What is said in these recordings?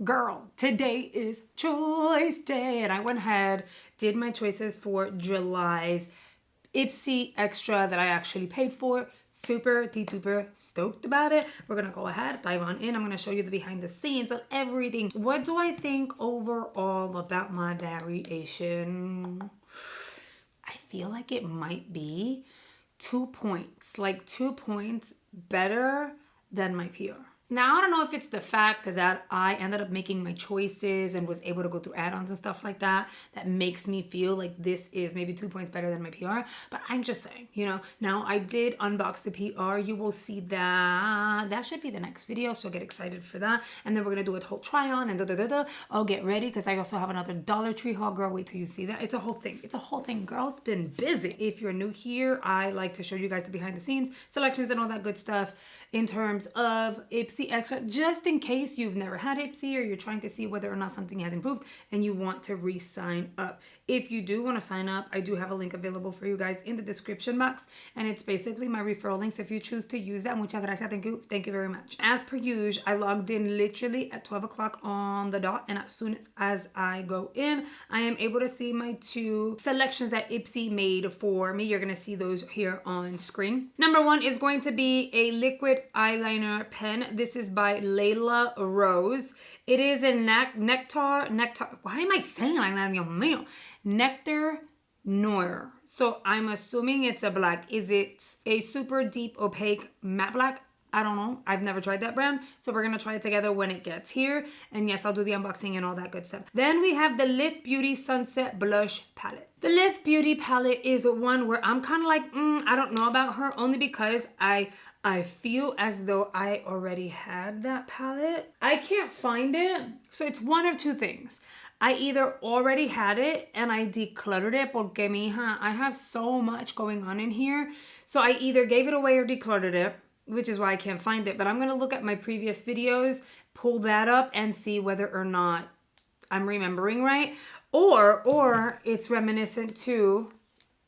Girl, today is choice day, and I went ahead, did my choices for July's IPSY Extra that I actually paid for. Super duper stoked about it. We're gonna go ahead, dive on in. I'm gonna show you the behind the scenes of everything. What do I think overall about my variation? I feel like it might be 2 points, like 2 points better than my PR. Now, I don't know if it's the fact that I ended up making my choices and was able to go through add-ons and stuff like that that makes me feel like this is maybe 2 points better than my PR, but I'm just saying, you know. Now, I did unbox the PR. You will see that. That should be the next video, so get excited for that. And then we're going to do a whole try-on and I'll get ready because I also have another Dollar Tree haul. Girl, wait till you see that. It's a whole thing. It's a whole thing, girl. It's been busy. If you're new here, I like to show you guys the behind the scenes, selections, and all that good stuff in terms of IPSY Extra, just in case you've never had IPSY or you're trying to see whether or not something has improved and you want to re-sign up. If you do want to sign up, I do have a link available for you guys in the description box, and it's basically my referral link. So if you choose to use that, muchas gracias, thank you very much. As per usual, I logged in literally at 12 o'clock on the dot, and as soon as I go in, I am able to see my 2 selections that IPSY made for me. You're gonna see those here on screen. Number 1 is going to be a liquid eyeliner pen. This is by Layla Rose. It is a nectar. Why am I saying like that? Dios mío. Nectar Noir. So I'm assuming it's a black. Is it a super deep opaque matte black? I don't know. I've never tried that brand. So we're going to try it together when it gets here. And yes, I'll do the unboxing and all that good stuff. Then we have the Lith Beauty Sunset Blush Palette. The Lith Beauty palette is one where I'm kind of like, I don't know about her, only because I feel as though I already had that palette. I can't find it. So it's one of 2 things. I either already had it and I decluttered it porque mija, I have so much going on in here. So I either gave it away or decluttered it, which is why I can't find it. But I'm going to look at my previous videos, pull that up and see whether or not I'm remembering right. Or it's reminiscent to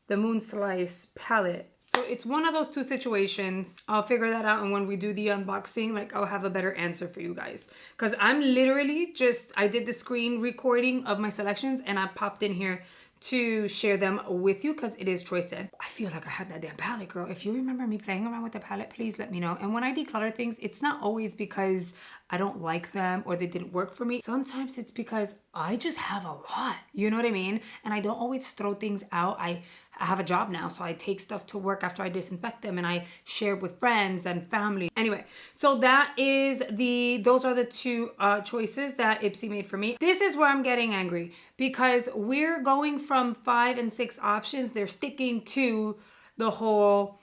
the Moon Slice palette. So it's one of those 2 situations. I'll figure that out, and when we do the unboxing, like, I'll have a better answer for you guys. Because I'm literally I did the screen recording of my selections and I popped in here to share them with you because it is choice day. I feel like I had that damn palette, girl. If you remember me playing around with the palette, please let me know. And when I declutter things, it's not always because I don't like them or they didn't work for me. Sometimes it's because I just have a lot, you know what I mean? And I don't always throw things out. I have a job now, so I take stuff to work after I disinfect them and I share with friends and family. Anyway, so those are the 2 choices that IPSY made for me. This is where I'm getting angry because we're going from 5 and 6 options. They're sticking to the whole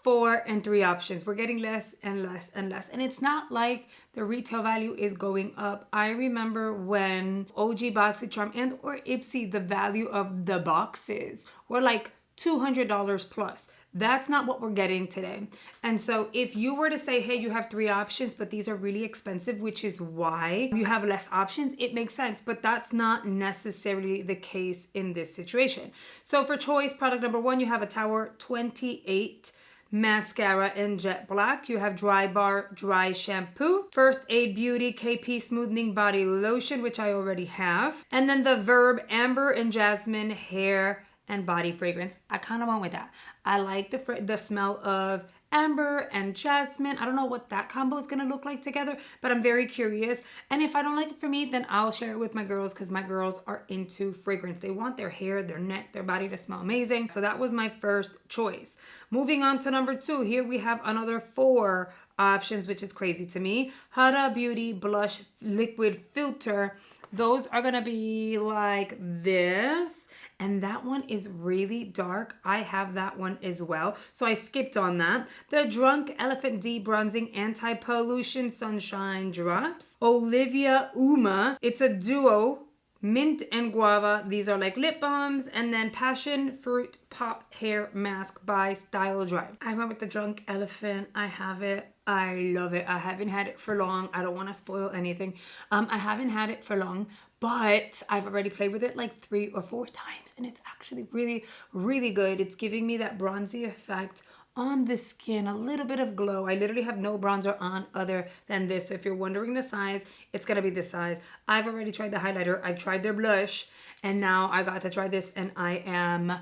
4 and 3 options. We're getting less and less and less. And it's not like the retail value is going up. I remember when OG BoxyCharm and or IPSY, the value of the boxes were like $200 plus. That's not what we're getting today. And so if you were to say, hey, you have 3 options, but these are really expensive, which is why you have less options, it makes sense. But that's not necessarily the case in this situation. So for choice, product number 1, you have a Tower 28 mascara in jet black. You have Dry Bar Dry Shampoo, First Aid Beauty KP Smoothing Body Lotion, which I already have, and then the Verb Amber and Jasmine Hair and Body Fragrance. I kind of went with that. I like the smell of amber and jasmine. I don't know what that combo is gonna look like together, but I'm very curious. And if I don't like it for me, then I'll share it with my girls because my girls are into fragrance. They want their hair, their neck, their body to smell amazing. So that was my first choice. Moving on to number 2, here we have another 4 options, which is crazy to me. Huda Beauty Blush Liquid Filter. Those are gonna be like this. And that one is really dark. I have that one as well, so I skipped on that. The Drunk Elephant D Bronzing Anti-Pollution Sunshine Drops. Olivia Uma. It's a duo, mint and guava. These are like lip balms. And then Passion Fruit Pop Hair Mask by Style Drive. I went with the Drunk Elephant. I have it. I love it. I haven't had it for long. I don't want to spoil anything. I haven't had it for long, but I've already played with it like 3 or 4 times, and it's actually really, really good. It's giving me that bronzy effect on the skin, a little bit of glow. I literally have no bronzer on other than this. So if you're wondering the size, it's gonna be this size. I've already tried the highlighter. I tried their blush, and now I got to try this, and I am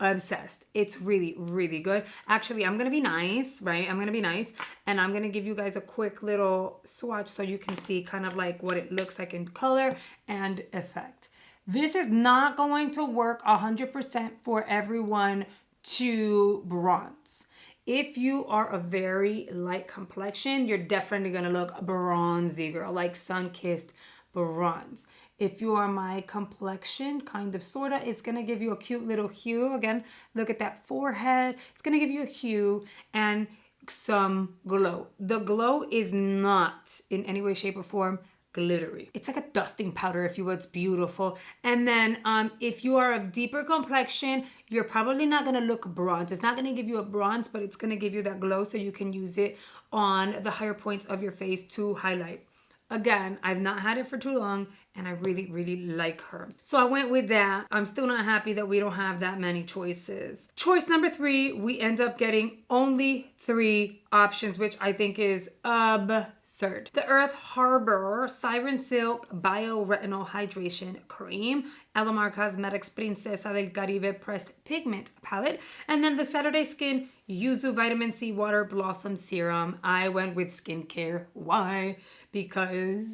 obsessed. It's really, really good. Actually, I'm gonna be nice, right? I'm gonna be nice, and I'm gonna give you guys a quick little swatch so you can see kind of like what it looks like in color and effect. This is not going to work 100% for everyone to bronze. If you are a very light complexion, you're definitely gonna look bronzy, girl, like sun-kissed bronze. If you are my complexion, kind of, sorta, it's gonna give you a cute little hue. Again, look at that forehead. It's gonna give you a hue and some glow. The glow is not in any way, shape, or form glittery. It's like a dusting powder, if you will. It's beautiful. And then if you are of deeper complexion, you're probably not gonna look bronze. It's not gonna give you a bronze, but it's gonna give you that glow so you can use it on the higher points of your face to highlight. Again, I've not had it for too long, and I really, really like her. So I went with that. I'm still not happy that we don't have that many choices. Choice number 3, we end up getting only 3 options, which I think is absurd. The Earth Harbor Siren Silk Bio Retinol Hydration Cream, Alamar Cosmetics Princesa del Caribe Pressed Pigment Palette, and then the Saturday Skin Yuzu Vitamin C Water Blossom Serum. I went with skincare. Why? Because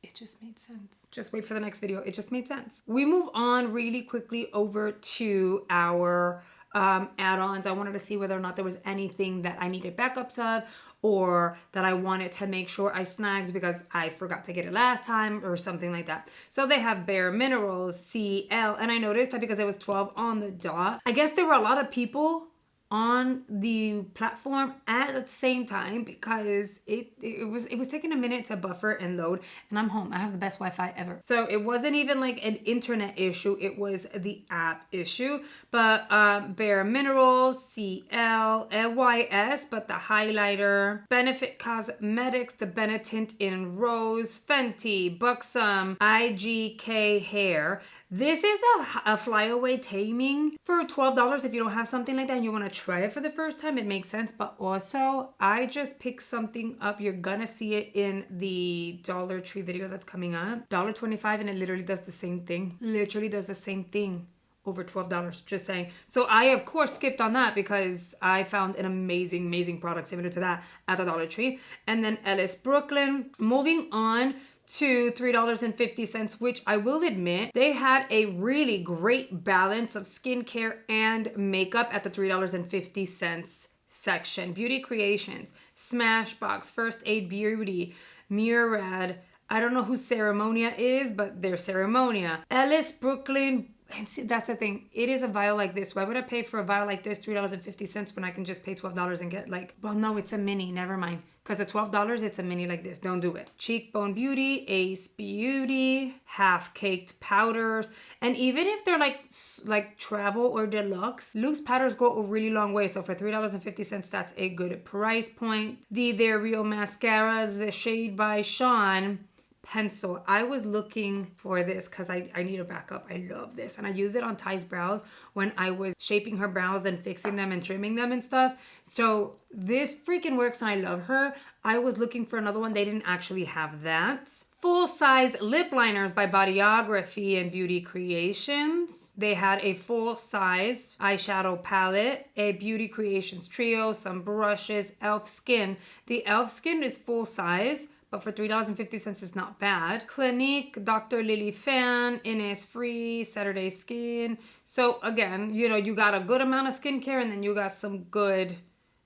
it just made sense. Just wait for the next video. It just made sense. We move on really quickly over to our add-ons. I wanted to see whether or not there was anything that I needed backups of, or that I wanted to make sure I snagged because I forgot to get it last time or something like that. So they have Bare Minerals, CL, and I noticed that because it was 12 on the dot, I guess there were a lot of people on the platform at the same time because it was taking a minute to buffer and load, and I'm home. I have the best Wi-Fi ever. So it wasn't even like an internet issue, it was the app issue. But Bare Minerals, CL, LYS, but the highlighter, Benefit Cosmetics, the Benetint in Rose, Fenty, Buxom, IGK Hair. This is a flyaway taming for $12. If you don't have something like that and you want to try it for the first time, it makes sense. But also, I just picked something up. You're gonna see it in the Dollar Tree video that's coming up. $1.25, and it literally does the same thing. Literally does the same thing. Over $12, just saying. So I, of course, skipped on that because I found an amazing, amazing product similar to that at the Dollar Tree. And then Ellis Brooklyn. Moving on to $3.50, which I will admit, they had a really great balance of skincare and makeup at the $3.50 section. Beauty Creations, Smashbox, First Aid Beauty, Murad. I don't know who Ceremonia is, but they're Ceremonia. Ellis Brooklyn. And see, that's the thing. It is a vial like this. Why would I pay for a vial like this, $3.50, when I can just pay $12 and get like, well, no, it's a mini. Never mind. Because at $12, it's a mini like this. Don't do it. Cheekbone Beauty, Ace Beauty, Half Caked Powders. And even if they're like travel or deluxe, loose powders go a really long way. So for $3.50, that's a good price point. They're Real Mascaras, the Shade by Sean pencil. I was looking for this because I need a backup. I love this. And I used it on Ty's brows when I was shaping her brows and fixing them and trimming them and stuff. So this freaking works and I love her. I was looking for another one. They didn't actually have that. Full-size lip liners by Bodyography and Beauty Creations. They had a full-size eyeshadow palette, a Beauty Creations trio, some brushes, e.l.f. Skin. The e.l.f. Skin is full-size, but for $3.50 is not bad. Clinique, Dr. Lily Fan, Innisfree, Saturday Skin. So again, you know, you got a good amount of skincare and then you got some good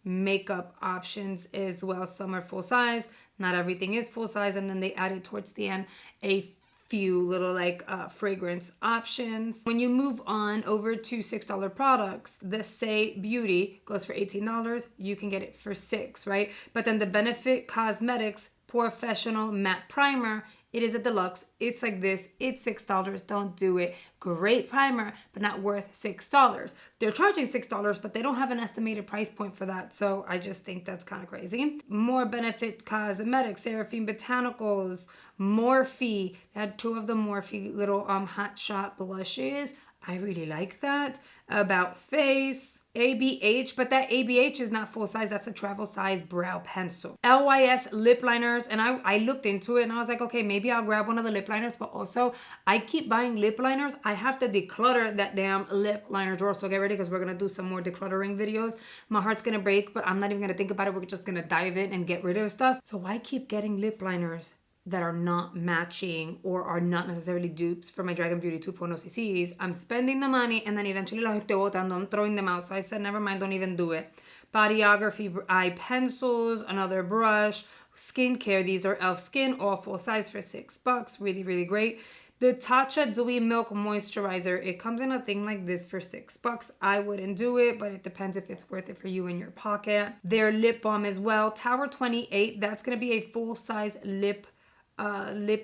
makeup options as well. Some are full size, not everything is full size. And then they added towards the end a few little like fragrance options. When you move on over to $6 products, the Say Beauty goes for $18. You can get it for $6, right? But then the Benefit Cosmetics Professional Matte Primer, it is a deluxe. It's like this. It's $6. Don't do it. Great primer, but not worth $6. They're charging $6, but they don't have an estimated price point for that. So I just think that's kind of crazy. More Benefit Cosmetics, Seraphine Botanicals, Morphe. They had 2 of the Morphe little Hot Shot blushes. I really like that. About Face, ABH, but that ABH is not full size. That's a travel size brow pencil. LYS lip liners, and I looked into it and I was like, okay, maybe I'll grab one of the lip liners, but also I keep buying lip liners. I have to declutter that damn lip liner drawer, so get ready because we're gonna do some more decluttering videos. My heart's gonna break, but I'm not even gonna think about it. We're just gonna dive in and get rid of stuff. So why keep getting lip liners that are not matching or are not necessarily dupes for my Dragon Beauty 2.0 CCs? I'm spending the money and then eventually los estoy botando, I'm throwing them out. So I said, never mind, don't even do it. Bodyography eye pencils, another brush, skincare. These are e.l.f. Skin, all full size for $6. Really, really great. The Tatcha Dewy Milk Moisturizer. It comes in a thing like this for $6. I wouldn't do it, but it depends if it's worth it for you in your pocket. Their lip balm as well. Tower 28. That's going to be a full size lip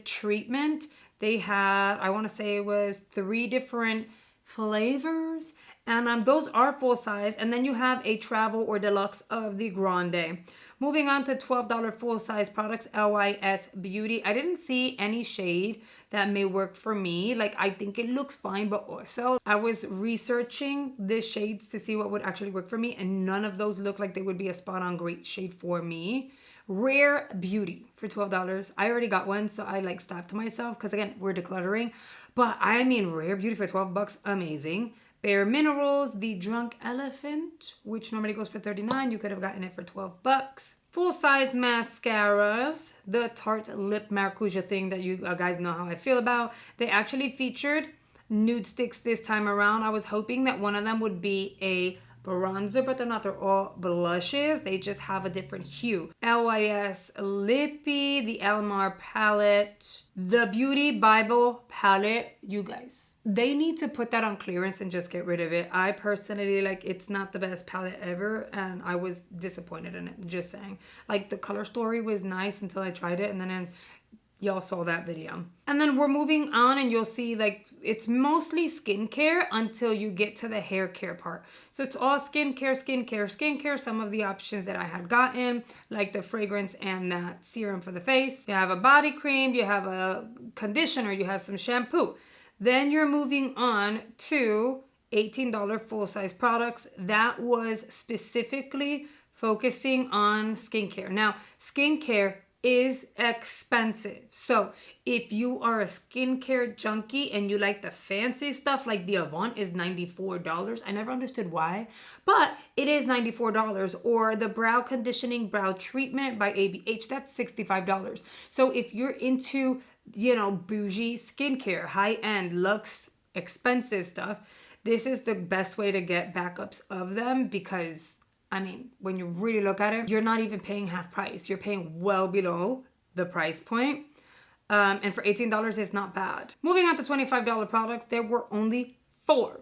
treatment. They had, I want to say it was 3 different flavors, and those are full size. And then you have a travel or deluxe of the Grande. Moving on to $12 full size products, LYS Beauty. I didn't see any shade that may work for me. Like, I think it looks fine, but also I was researching the shades to see what would actually work for me, and none of those look like they would be a spot on great shade for me. Rare Beauty for $12. I already got one, so I like stopped myself because again, we're decluttering. But I mean, Rare Beauty for $12, amazing. Bare Minerals, the Drunk Elephant, which normally goes for $39. You could have gotten it for $12. Full size mascaras, the Tarte Lip Maracuja thing that you guys know how I feel about. They actually featured nude sticks this time around. I was hoping that one of them would be a bronzer, but they're not. They're all blushes. They just have a different hue. LYS Lippy, the Elmar palette, the Beauty Bible palette. You guys, they need to put that on clearance and just get rid of it. I personally, like, it's not the best palette ever, and I was disappointed in it, just saying. Like, the color story was nice until I tried it, and then y'all saw that video. And then we're moving on, and you'll see, like, it's mostly skincare until you get to the hair care part. So it's all skincare, skincare, skincare. Some of the options that I had gotten, like the fragrance and that serum for the face. You have a body cream, you have a conditioner, you have some shampoo. Then you're moving on to $18 full-size products. That was specifically focusing on skincare. Now, skincare is expensive. So if you are a skincare junkie and you like the fancy stuff, like the Avant is $94. I never understood why, but it is $94. Or the brow conditioning brow treatment by ABH, that's $65. So if you're into, you know, bougie skincare, high-end, luxe, expensive stuff, this is the best way to get backups of them, because I mean, when you really look at it, you're not even paying half price. You're paying well below the price point. And for $18, it's not bad. Moving on to $25 products, there were only four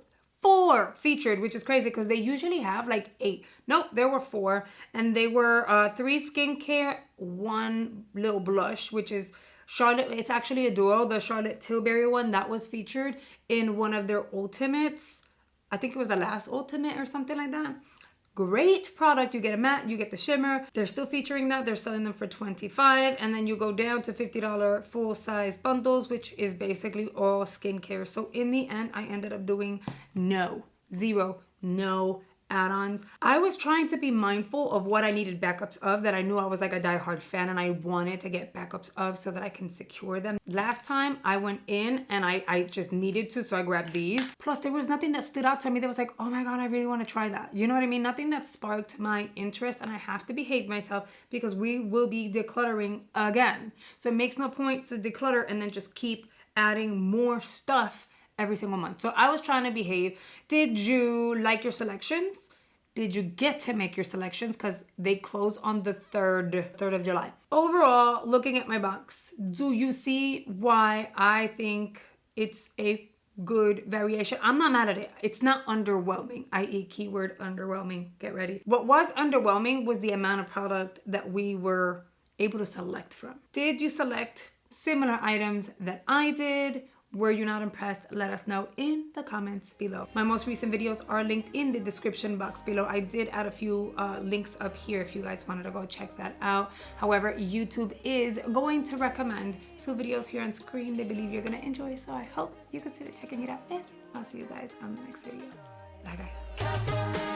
featured, which is crazy because they usually have like 8. Nope, there were 4. And they were 3 skincare, 1 little blush, which is Charlotte. It's actually a duo. The Charlotte Tilbury one that was featured in one of their ultimates. I think it was the last ultimate or something like that. Great product. You get a matte, you get the shimmer. They're still featuring that. They're selling them for $25. And then you go down to $50 full-size bundles, which is basically all skincare. So in the end, I ended up doing no add-ons. I was trying to be mindful of what I needed backups of, that I knew I was like a diehard fan and I wanted to get backups of so that I can secure them. Last time I went in and I just needed to, so I grabbed these. Plus there was nothing that stood out to me that was like, oh my God, I really want to try that. You know what I mean? Nothing that sparked my interest, and I have to behave myself because we will be decluttering again. So it makes no point to declutter and then just keep adding more stuff every single month. So I was trying to behave. Did you like your selections? Did you get to make your selections? Because they close on the 3rd of July. Overall, looking at my box, do you see why I think it's a good variation? I'm not mad at it. It's not underwhelming, i.e. keyword underwhelming. Get ready. What was underwhelming was the amount of product that we were able to select from. Did you select similar items that I did? Were you not impressed? Let us know in the comments below. My most recent videos are linked in the description box below. I did add a few links up here if you guys wanted to go check that out. However, YouTube is going to recommend 2 videos here on screen they believe you're going to enjoy. So I hope you consider checking it out. And I'll see you guys on the next video. Bye guys.